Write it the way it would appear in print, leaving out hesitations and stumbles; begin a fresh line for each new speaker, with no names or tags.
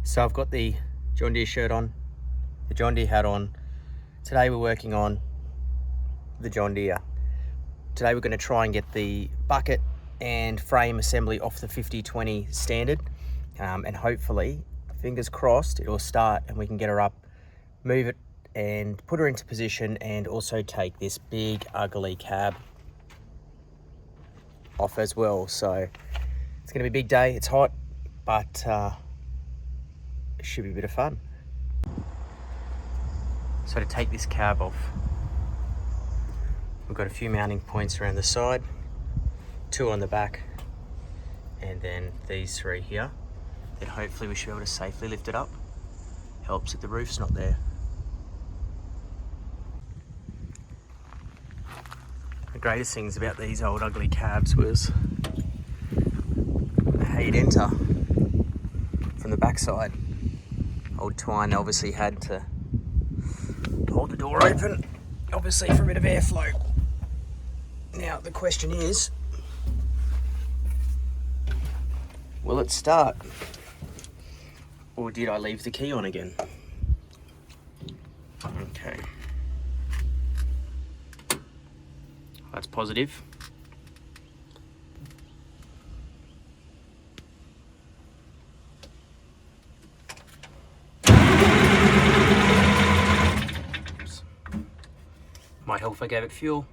So I've got the John Deere shirt on, the John Deere hat on. Today we're working on the John Deere. Today we're going to try and get the bucket and frame assembly off the 50/20 standard, and hopefully, fingers crossed, it will start and we can get her up, move it and put her into position, and also take this big ugly cab off as well. So it's going to be a big day. It's hot, but it should be a bit of fun. So to take this cab off, we've got a few mounting points around the side, 2 on the back, and then these 3 here. Then hopefully we should be able to safely lift it up. Helps that the roof's not there. The greatest things about these old ugly cabs was how you'd enter from the backside. Old Twine obviously had to hold the door open, obviously for a bit of airflow. Now the question is, will it start? Or did I leave the key on again? Okay. That's positive. Oops. Might help if I gave it fuel.